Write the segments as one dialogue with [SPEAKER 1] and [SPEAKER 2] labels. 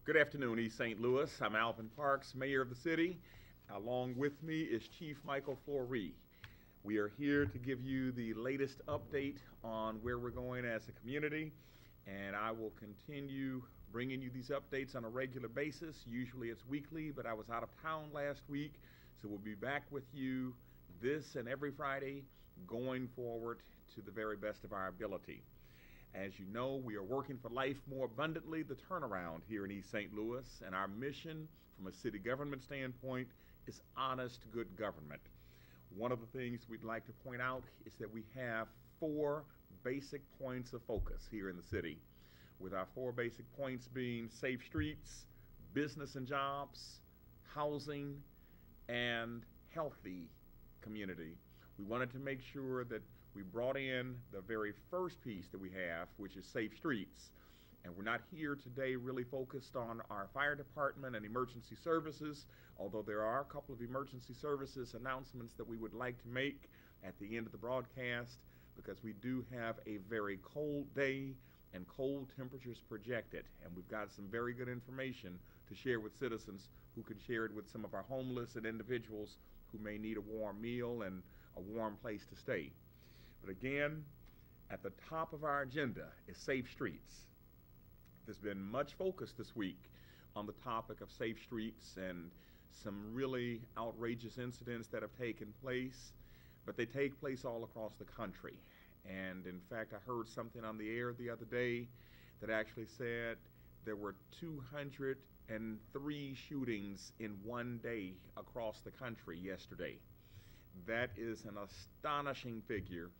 [SPEAKER 1] Good afternoon, East St. Louis. I'm Alvin Parks, Mayor of the city. Along with me is Chief Michael Floore. We are here to give you the latest update on where we're going as a community, and I will continue bringing you these updates on a regular basis. Usually it's weekly, but I was out of town last week, so we'll be back with you this and every Friday going forward to the very best of our ability. As you know, we are working for life more abundantly, the turnaround here in East St. Louis, and our mission from a city government standpoint is honest, good government. One of the things we'd like to point out is that we have 4 basic points of focus here in the city, with our 4 basic points being safe streets, business and jobs, housing, and healthy community. We wanted to make sure that we brought in the very first piece that we have, which is safe streets. And we're not here today really focused on our fire department and emergency services, although there are a couple of emergency services announcements that we would like to make at the end of the broadcast, because we do have a very cold day and cold temperatures projected. And we've got some very good information to share with citizens who can share it with some of our homeless and individuals who may need a warm meal and a warm place to stay. But again, at the top of our agenda is safe streets. There's been much focus this week on the topic of safe streets and some really outrageous incidents that have taken place, but they take place all across the country. And in fact, I heard something on the air the other day that actually said there were 203 shootings in one day across the country yesterday. That is an astonishing figure,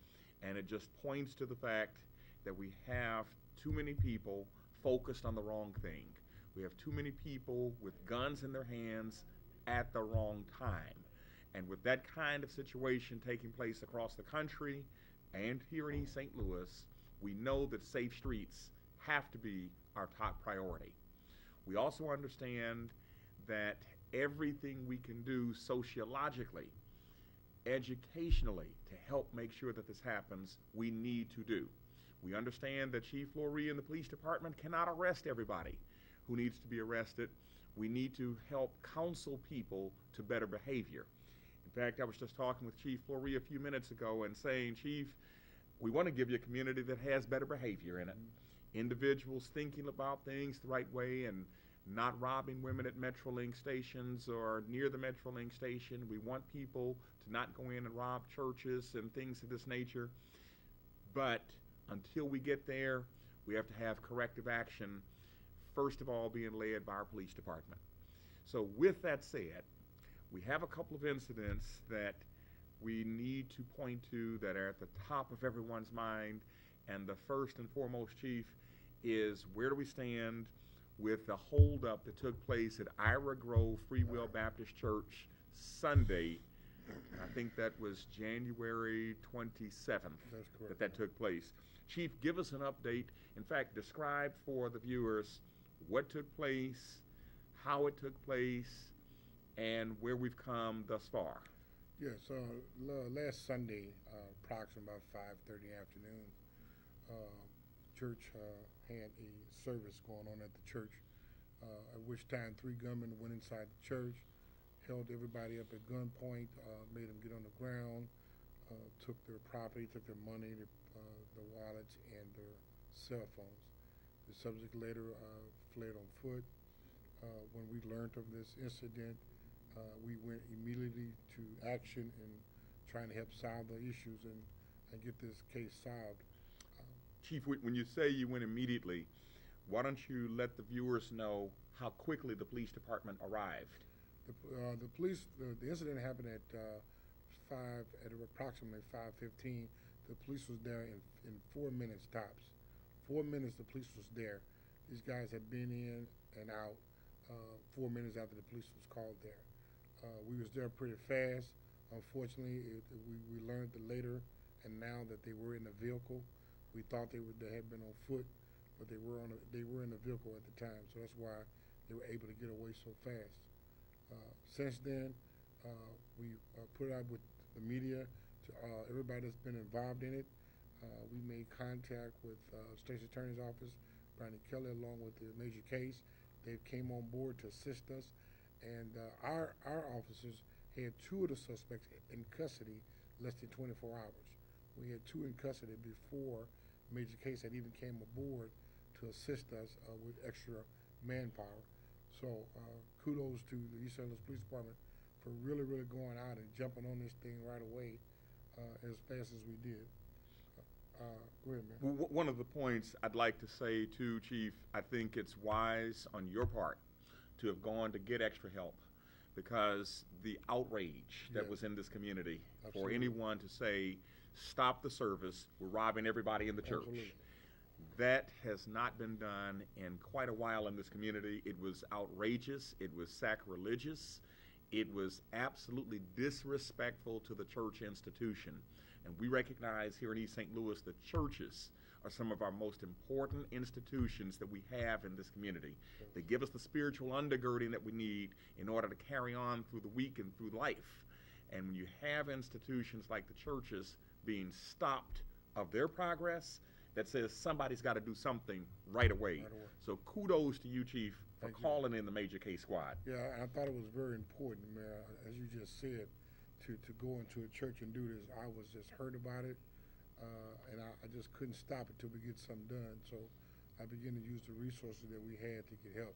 [SPEAKER 1] and it just points to the fact that we have too many people focused on the wrong thing. We have too many people with guns in their hands at the wrong time. And with that kind of situation taking place across the country and here in East St. Louis, we know that safe streets have to be our top priority. We also understand that everything we can do sociologically, educationally, to help make sure that this happens, we need to do. We understand that Chief Floore and the police department cannot arrest everybody who needs to be arrested. We need to help counsel people to better behavior. In fact, I was just talking with Chief Floore a few minutes ago and saying, Chief, we want to give you a community that has better behavior in it. Individuals thinking about things the right way and not robbing women at Metrolink stations or near the Metrolink station. We want people to not go in and rob churches and things of this nature. But until we get there, we have to have corrective action, first of all being led by our police department. So with that said, we have a couple of incidents that we need to point to that are at the top of everyone's mind. And the first and foremost, Chief, is where do we stand with the holdup that took place at Ira Grove Free Will Baptist Church Sunday. I think that was January 27th.
[SPEAKER 2] That's correct.
[SPEAKER 1] That took place. Chief, give us an update. In fact, describe for the viewers what took place, how it took place, and where we've come thus far.
[SPEAKER 2] Yes, last Sunday, approximately about 5:30 in the afternoon, church had a service going on at the church, at which time 3 gunmen went inside the church, held everybody up at gunpoint, made them get on the ground, took their property, took their money, their wallets, and their cell phones. The subject later fled on foot. When we learned of this incident, we went immediately to action in trying to help solve the issues and get this case solved.
[SPEAKER 1] Chief, when you say you went immediately, why don't you let the viewers know how quickly the police department arrived?
[SPEAKER 2] The incident happened at approximately 5:15. The police was there in 4 minutes tops. 4 minutes the police was there. These guys had been in and out 4 minutes after the police was called there. We was there pretty fast. Unfortunately, we learned later and now that they were in the vehicle. We thought they had been on foot, but they were in the vehicle at the time. So that's why they were able to get away so fast. Since then, we put it out with the media to everybody that's been involved in it. We made contact with State's Attorney's Office, Brandon Kelly, along with the major case. They came on board to assist us, and our officers had two of the suspects in custody less than 24 hours. We had two in custody before Major Case had even came aboard to assist us with extra manpower. So kudos to the East St. Louis Police Department for really going out and jumping on this thing right away as fast as we did. Go ahead, man.
[SPEAKER 1] One of the points I'd like to say too, Chief, I think it's wise on your part to have gone to get extra help, because the outrage that was in this community, for anyone to say, stop the service, we're robbing everybody in the church.
[SPEAKER 2] Absolutely.
[SPEAKER 1] That has not been done in quite a while in this community. It was outrageous, it was sacrilegious, it was absolutely disrespectful to the church institution. And we recognize here in East St. Louis that churches are some of our most important institutions that we have in this community. They give us the spiritual undergirding that we need in order to carry on through the week and through life. And when you have institutions like the churches being stopped of their progress, that says somebody's got to do something right away. So kudos to you, Chief, for calling in the Major Case Squad.
[SPEAKER 2] Yeah, I thought it was very important, man, as you just said, to go into a church and do this. I was just hurt about it, and I just couldn't stop it till we get something done. So I began to use the resources that we had to get help,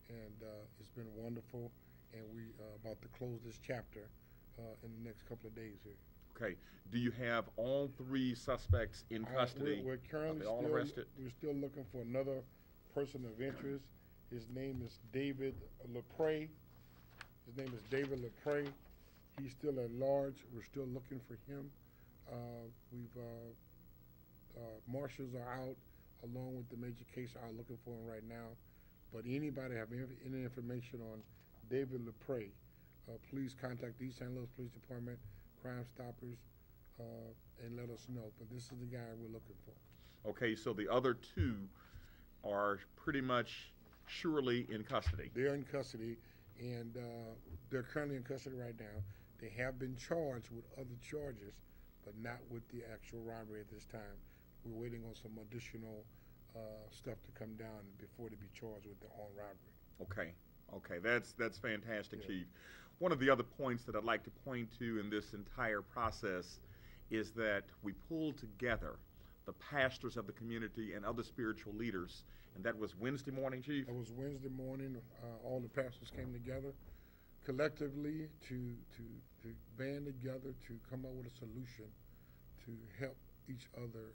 [SPEAKER 2] and it's been wonderful. And we about to close this chapter in the next couple of days here.
[SPEAKER 1] Okay. Do you have all three suspects in custody?
[SPEAKER 2] We're currently
[SPEAKER 1] all arrested?
[SPEAKER 2] We're still looking for another person of interest. His name is David LaPrey. He's still at large. We're still looking for him. Marshals are out along with the Major Case are looking for him right now. But anybody have any information on David LaPrey, please contact the East St. Louis Police Department, Crime Stoppers, and let us know. But this is the guy we're looking for.
[SPEAKER 1] Okay, so the other two are pretty much surely in custody.
[SPEAKER 2] They're in custody, and they're currently in custody right now. They have been charged with other charges, but not with the actual robbery at this time. We're waiting on some additional stuff to come down before they be charged with their own robbery.
[SPEAKER 1] Okay, that's fantastic, Chief. One of the other points that I'd like to point to in this entire process is that we pulled together the pastors of the community and other spiritual leaders, and that was Wednesday morning, Chief?
[SPEAKER 2] That was Wednesday morning. All the pastors came together collectively to band together to come up with a solution to help each other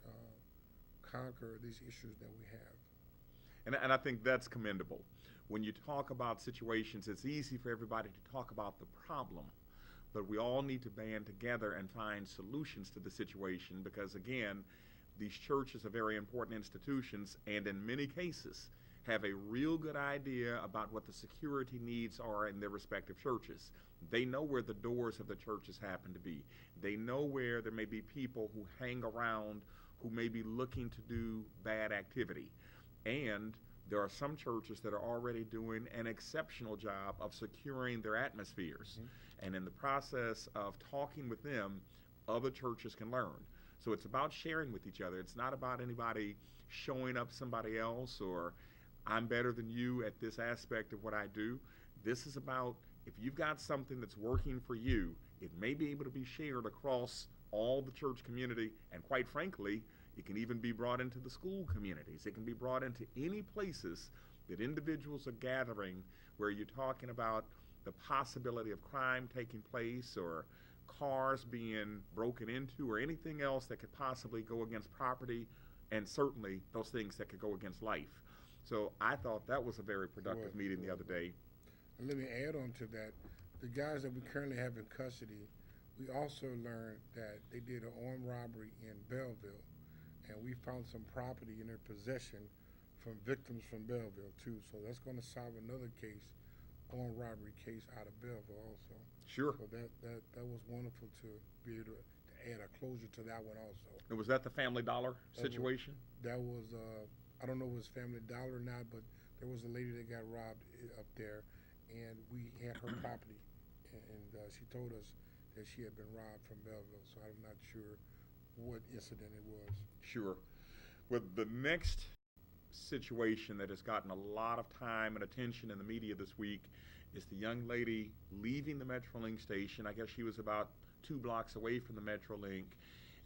[SPEAKER 2] conquer these issues that we have.
[SPEAKER 1] And I think that's commendable. When you talk about situations, it's easy for everybody to talk about the problem, but we all need to band together and find solutions to the situation, because again, these churches are very important institutions, and in many cases have a real good idea about what the security needs are in their respective churches. They know where the doors of the churches happen to be. They know where there may be people who hang around who may be looking to do bad activity. And there are some churches that are already doing an exceptional job of securing their atmospheres. And in the process of talking with them, other churches can learn. So it's about sharing with each other. It's not about anybody showing up somebody else or I'm better than you at this aspect of what I do. This is about, if you've got something that's working for you, it may be able to be shared across all the church community, and quite frankly, it can even be brought into the school communities. It can be brought into any places that individuals are gathering where you're talking about the possibility of crime taking place or cars being broken into or anything else that could possibly go against property, and certainly those things that could go against life. So I thought that was a very productive meeting the other day.
[SPEAKER 2] And let me add on to that. The guys that we currently have in custody, we also learned that they did an armed robbery in Belleville, and we found some property in their possession from victims from Belleville too. So that's going to solve another case, armed robbery case out of Belleville also.
[SPEAKER 1] Sure.
[SPEAKER 2] So that was wonderful to be able to add a closure to that one also.
[SPEAKER 1] And was that the Family Dollar situation?
[SPEAKER 2] That was I don't know if it was Family Dollar or not, but there was a lady that got robbed up there, and we had her property, and she told us that she had been robbed from Belleville, so I'm not sure what incident it was.
[SPEAKER 1] Sure. Well, the next situation that has gotten a lot of time and attention in the media this week is the young lady leaving the Metrolink station. I guess she was about 2 blocks away from the Metrolink,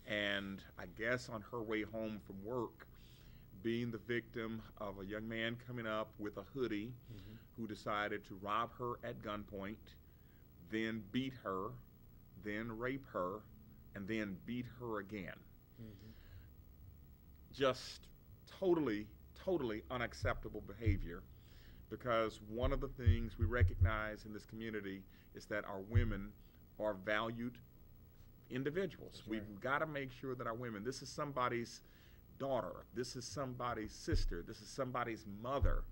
[SPEAKER 1] and I guess on her way home from work, being the victim of a young man coming up with a hoodie who decided to rob her at gunpoint, then beat her, then rape her, and then beat her again. Just totally unacceptable behavior, because one of the things we recognize in this community is that our women are valued individuals. We've got to make sure that our women, this is somebody's daughter, this is somebody's sister, this is somebody's mother,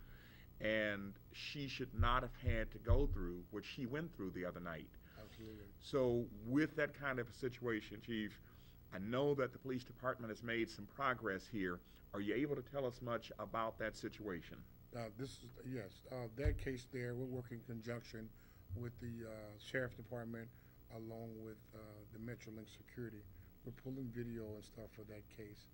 [SPEAKER 1] and she should not have had to go through what she went through the other night.
[SPEAKER 2] Absolutely.
[SPEAKER 1] So with that kind of a situation, Chief, I know that the police department has made some progress here. Are you able to tell us much about that situation?
[SPEAKER 2] That case there, we're working in conjunction with the Sheriff Department along with the Metrolink security. We're pulling video and stuff for that case,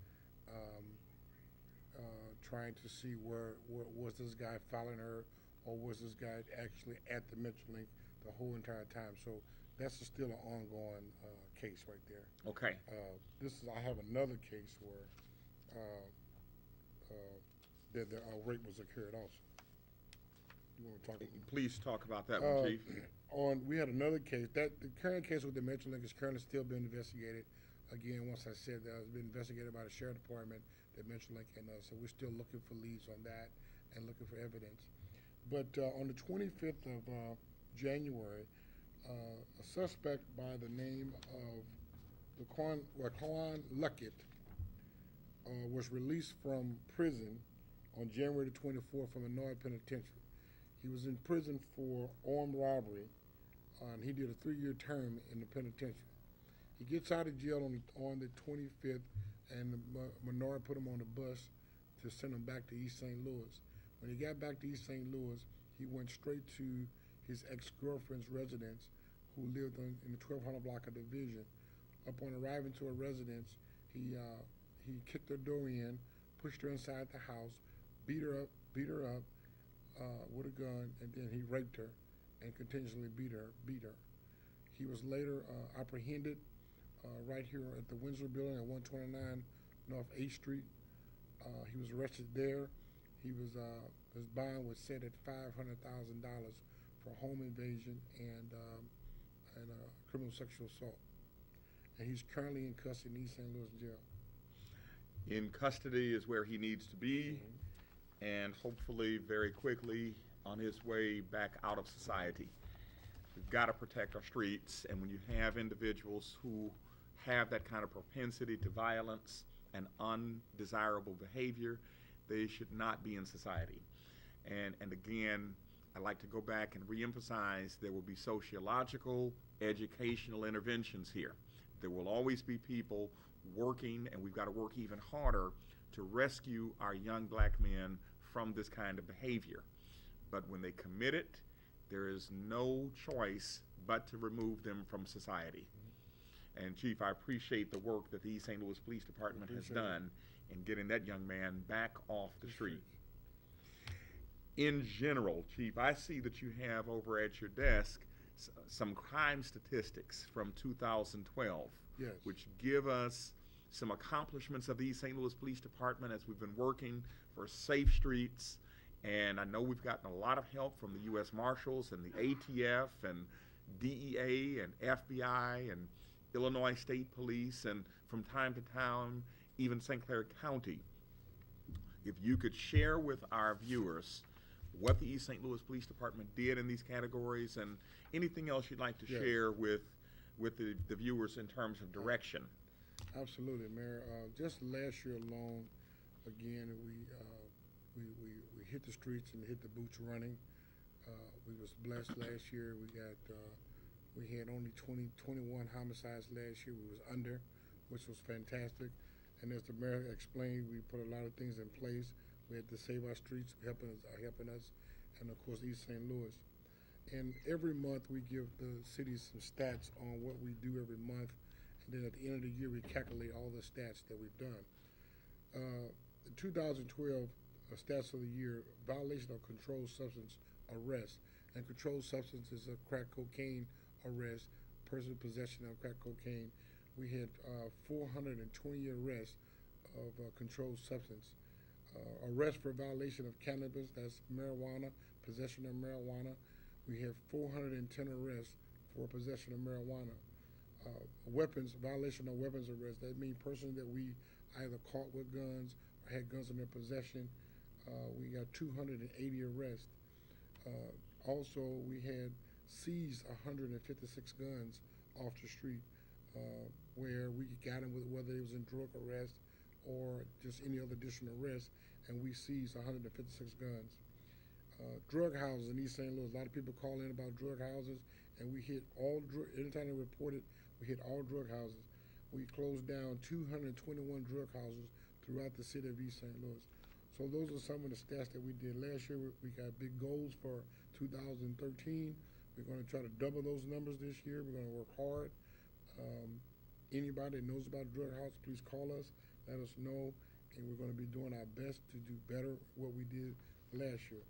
[SPEAKER 2] trying to see where was this guy following her, or was this guy actually at the Metrolink the whole entire time. So that's still an ongoing case right there.
[SPEAKER 1] Okay.
[SPEAKER 2] I have another case where the rape was occurred also. You want to talk about?
[SPEAKER 1] Please talk about that one, Chief.
[SPEAKER 2] We had another case. The current case with the Metrolink is currently still being investigated. Again, once I said that, it's been investigated by the Sheriff Department, the Metrolink, and so we're still looking for leads on that and looking for evidence. But on the 25th of January, a suspect by the name of Laquan Luckett was released from prison on January the 24th from Menard Penitentiary. He was in prison for armed robbery, and he did a 3-year term in the penitentiary. He gets out of jail on the 25th, and Menard put him on the bus to send him back to East St. Louis. When he got back to East St. Louis, he went straight to his ex-girlfriend's residence, who lived in the 1200 block of Division. Upon arriving to her residence, he kicked her door in, pushed her inside the house, beat her up with a gun, and then he raped her and continuously beat her. He was later apprehended right here at the Windsor Building at 129 North 8th Street. He was arrested there. His bond was set at $500,000 for home invasion and criminal sexual assault. And he's currently in custody in East St. Louis jail.
[SPEAKER 1] In custody is where he needs to be, and hopefully very quickly on his way back out of society. We've got to protect our streets, and when you have individuals who have that kind of propensity to violence and undesirable behavior, they should not be in society. And again, I'd like to go back and reemphasize there will be sociological, educational interventions here. There will always be people working, and we've got to work even harder to rescue our young black men from this kind of behavior. But when they commit it, there is no choice but to remove them from society. And Chief, I appreciate the work that the East St. Louis Police Department has done in getting that young man back off the street. In general, Chief, I see that you have over at your desk some crime statistics from 2012, which give us some accomplishments of the East St. Louis Police Department as we've been working for safe streets. And I know we've gotten a lot of help from the U.S. Marshals and the ATF and DEA and FBI and Illinois State Police, and from time to time, even St. Clair County. If you could share with our viewers what the East St. Louis Police Department did in these categories, and anything else you'd like to share with the viewers in terms of direction.
[SPEAKER 2] Absolutely, Mayor. Just last year alone, again, we hit the streets and hit the boots running. We was blessed last year. We had only 21 homicides last year. We was under, which was fantastic. And as the mayor explained, we put a lot of things in place. We had to save our streets, helping us, and of course East St. Louis. And every month we give the city some stats on what we do every month, and then at the end of the year we calculate all the stats that we've done. In 2012, stats of the year: violation of controlled substance arrest, and controlled substance is a crack cocaine arrest. Person possession of crack cocaine. We had 420 arrests of controlled substance. Arrest for violation of cannabis, that's marijuana, possession of marijuana. We have 410 arrests for possession of marijuana. Weapons, violation of weapons arrest, that means persons that we either caught with guns or had guns in their possession. We got 280 arrests. Also, we had seized 156 guns off the street, where we got them with whether it was in drug arrest or just any other additional arrest, and we seized 156 guns. Drug houses in East St. Louis. A lot of people call in about drug houses, and we hit all anytime they reported, we hit all drug houses. We closed down 221 drug houses throughout the city of East St. Louis. So those are some of the stats that we did last year. We got big goals for 2013. We're going to try to double those numbers this year. We're going to work hard. Anybody that knows about drug house, please call us, let us know, and we're going to be doing our best to do better what we did last year.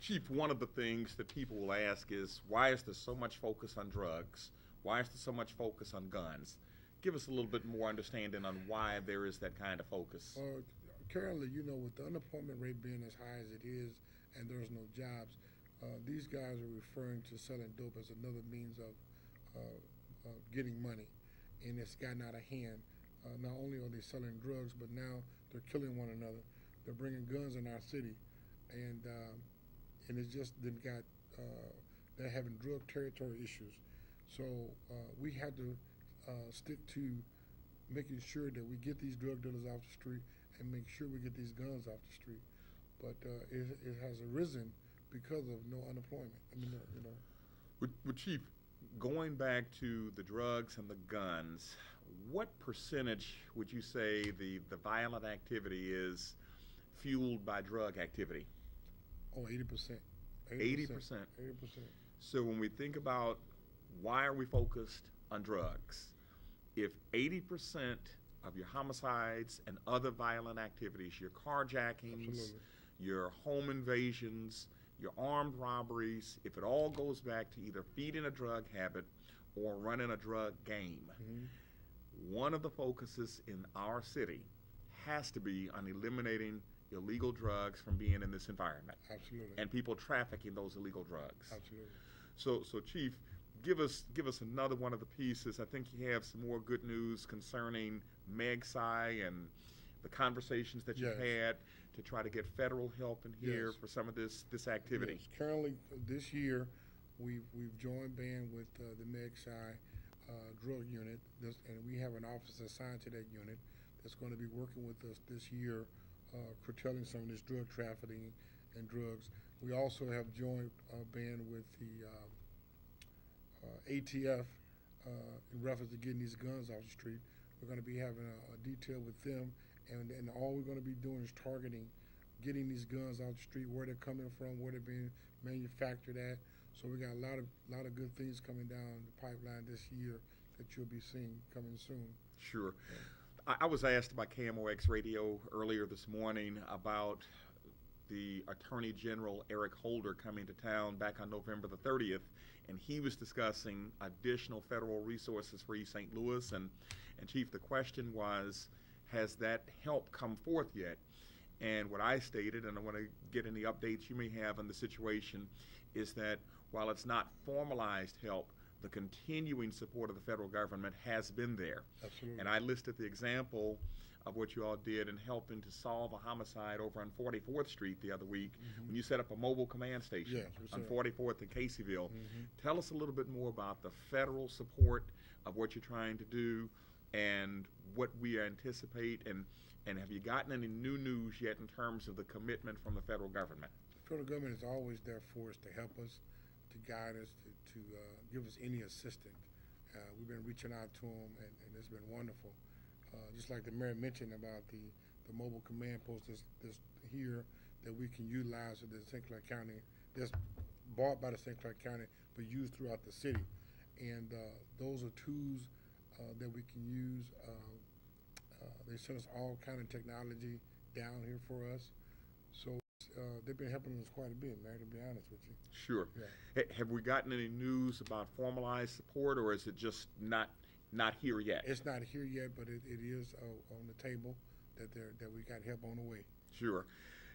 [SPEAKER 1] Chief, one of the things that people will ask is, why is there so much focus on drugs? Why is there so much focus on guns? Give us a little bit more understanding on why there is that kind of focus.
[SPEAKER 2] Currently, with the unemployment rate being as high as it is and there's no jobs, these guys are referring to selling dope as another means of getting money, and it's gotten out of hand. Not only are they selling drugs, but now they're killing one another. They're bringing guns in our city, and it's just they're having drug territory issues. So we have to stick to making sure that we get these drug dealers off the street and make sure we get these guns off the street. But it has arisen because of no unemployment.
[SPEAKER 1] Well, Chief, going back to the drugs and the guns, what percentage would you say the violent activity is fueled by drug activity?
[SPEAKER 2] Oh, 80%.
[SPEAKER 1] 80%.
[SPEAKER 2] 80%.
[SPEAKER 1] So when we think about why are we focused on drugs, if 80% of your homicides and other violent activities, your carjackings,
[SPEAKER 2] Absolutely.
[SPEAKER 1] your home invasions, your armed robberies, if it all goes back to either feeding a drug habit or running a drug game, one of the focuses in our city has to be on eliminating illegal drugs from being in this environment.
[SPEAKER 2] Absolutely.
[SPEAKER 1] And people trafficking those illegal drugs.
[SPEAKER 2] Absolutely.
[SPEAKER 1] So Chief, give us another one of the pieces. I think you have some more good news concerning MEGSI and the conversations that you've had to try to get federal help in here for some of this activity.
[SPEAKER 2] Yes. Currently, this year, we've joined band with the MEGSI drug unit, and we have an officer assigned to that unit that's going to be working with us this year, curtailing some of this drug trafficking and drugs. We also have joined band with the ATF in reference to getting these guns off the street. We're going to be having a detail with them, and all we're going to be doing is targeting getting these guns off the street, where they're coming from, where they're being manufactured at. So we got a lot of good things coming down the pipeline this year that you'll be seeing coming soon.
[SPEAKER 1] Sure. I was asked by KMOX Radio earlier this morning about the Attorney General Eric Holder coming to town back on November the 30th, and he was discussing additional federal resources for East St. Louis. And Chief, the question was, has that help come forth yet? And what I stated, and I want to get any updates you may have on the situation, is that while it's not formalized help, the continuing support of the federal government has been there.
[SPEAKER 2] Absolutely.
[SPEAKER 1] And I listed the example of what you all did in helping to solve a homicide over on 44th Street the other week when you set up a mobile command station on 44th in Caseyville. Tell us a little bit more about the federal support of what you're trying to do and what we anticipate, and have you gotten any new news yet in terms of the commitment from the federal government?
[SPEAKER 2] The federal government is always there for us to help us, to guide us, to give us any assistance. We've been reaching out to them, and it's been wonderful. Just like the mayor mentioned about the mobile command post that's here that we can utilize in the St. Clair County, that's bought by the St. Clair County but used throughout the city. And those are tools that we can use. They sent us all kind of technology down here for us. So they've been helping us quite a bit, man, to be honest with you.
[SPEAKER 1] Sure.
[SPEAKER 2] Yeah.
[SPEAKER 1] Have we gotten any news about formalized support, or is it just not here yet?
[SPEAKER 2] It's not here yet, but it is on the table that we got help on the way.
[SPEAKER 1] Sure.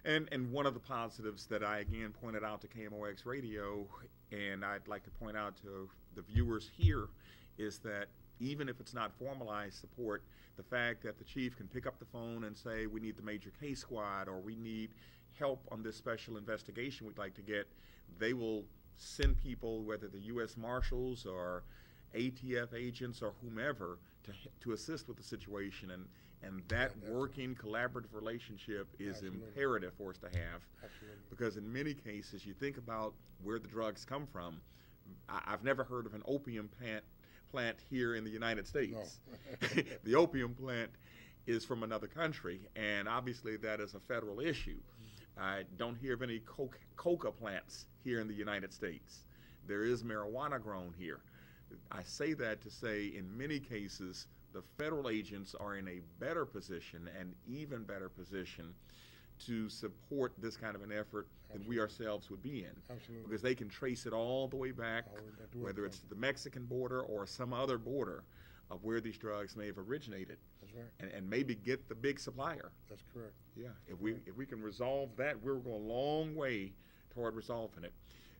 [SPEAKER 1] And one of the positives that I again pointed out to KMOX Radio, and I'd like to point out to the viewers here, is that even if it's not formalized support, the fact that the chief can pick up the phone and say, we need the major case squad, or we need help on this special investigation we'd like to get, they will send people, whether the U.S. Marshals or ATF agents or whomever, to assist with the situation. And that working collaborative relationship is
[SPEAKER 2] Absolutely.
[SPEAKER 1] imperative for us to have.
[SPEAKER 2] Absolutely.
[SPEAKER 1] Because in many cases, you think about where the drugs come from. I've never heard of an opium plant here in the United States.
[SPEAKER 2] No.
[SPEAKER 1] The opium plant is from another country, and obviously that is a federal issue. I don't hear of any coca plants here in the United States. There is marijuana grown here. I say that to say in many cases the federal agents are in a better position, and even better position, to support this kind of an effort than we ourselves would be in.
[SPEAKER 2] Absolutely.
[SPEAKER 1] Because they can trace it all the way back, whether it's the Mexican border or some other border of where these drugs may have originated.
[SPEAKER 2] That's right.
[SPEAKER 1] And maybe get the big supplier.
[SPEAKER 2] That's correct.
[SPEAKER 1] Yeah, if we can resolve that, we're going a long way toward resolving it.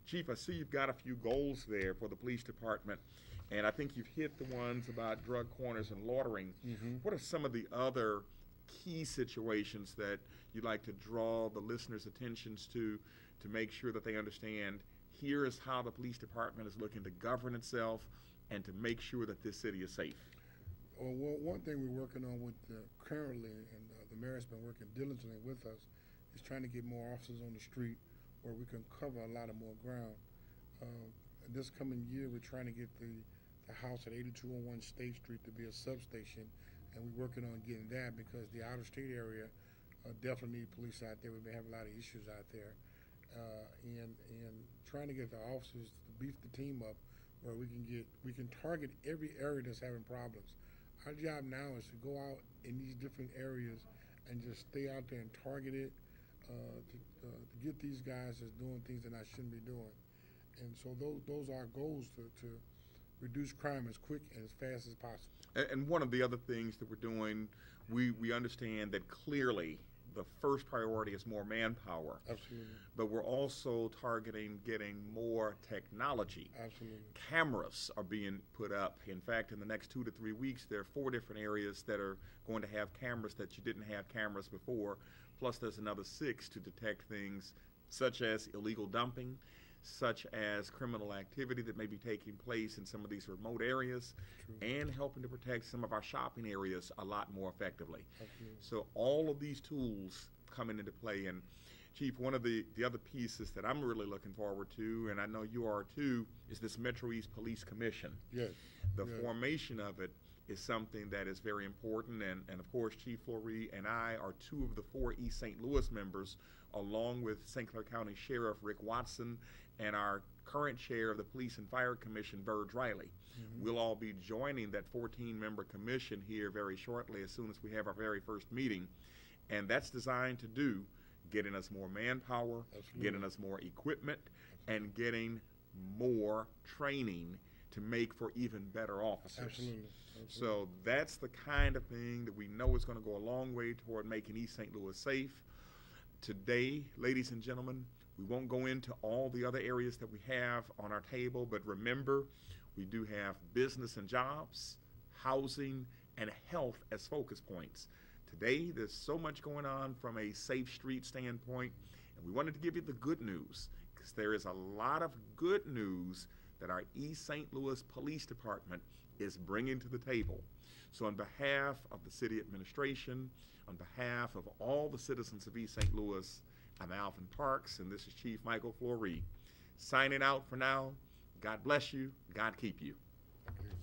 [SPEAKER 1] Chief, I see you've got a few goals there for the police department, and I think you've hit the ones about drug corners and loitering.
[SPEAKER 2] Mm-hmm.
[SPEAKER 1] What are some of the other key situations that you'd like to draw the listeners' attentions to make sure that they understand here is how the police department is looking to govern itself and to make sure that this city is safe?
[SPEAKER 2] Well, one thing we're working on with currently, and the mayor's been working diligently with us, is trying to get more officers on the street where we can cover a lot of more ground. This coming year, we're trying to get the house at 8201 State Street to be a substation, and we're working on getting that because the outer state area definitely need police out there. We've been having a lot of issues out there, and trying to get the officers to beef the team up where we can target every area that's having problems. Our job now is to go out in these different areas and just stay out there and target it to get these guys that's doing things that I shouldn't be doing. And so those are our goals to reduce crime as quick and as fast as possible.
[SPEAKER 1] And one of the other things that we're doing, we understand that clearly the first priority is more manpower.
[SPEAKER 2] Absolutely.
[SPEAKER 1] But we're also targeting getting more technology.
[SPEAKER 2] Absolutely.
[SPEAKER 1] Cameras are being put up. In fact, in the next 2 to 3 weeks, there are 4 different areas that are going to have cameras that you didn't have cameras before. Plus, there's another 6 to detect things such as illegal dumping, such as criminal activity that may be taking place in some of these remote areas, and helping to protect some of our shopping areas a lot more effectively.
[SPEAKER 2] Absolutely.
[SPEAKER 1] So all of these tools coming into play. And Chief, one of the other pieces that I'm really looking forward to, and I know you are too, is this Metro East Police Commission.
[SPEAKER 2] Yes.
[SPEAKER 1] The formation of it is something that is very important, and of course Chief Floore and I are 2 of the 4 East St. Louis members, along with St. Clair County Sheriff Rick Watson and our current chair of the Police and Fire Commission, Burge Riley. Mm-hmm. We'll all be joining that 14-member commission here very shortly as soon as we have our very first meeting, and that's designed to do getting us more manpower,
[SPEAKER 2] Absolutely.
[SPEAKER 1] Getting us more equipment, and getting more training to make for even better officers.
[SPEAKER 2] Absolutely.
[SPEAKER 1] So that's the kind of thing that we know is going to go a long way toward making East St. Louis safe. Today, ladies and gentlemen, we won't go into all the other areas that we have on our table, but remember, we do have business and jobs, housing, and health as focus points. Today, there's so much going on from a safe street standpoint, and we wanted to give you the good news, because there is a lot of good news that our East St. Louis Police Department is bringing to the table. So on behalf of the city administration, on behalf of all the citizens of East St. Louis, I'm Alvin Parks, and this is Chief Michael Floore. Signing out for now. God bless you. God keep you.
[SPEAKER 2] Okay.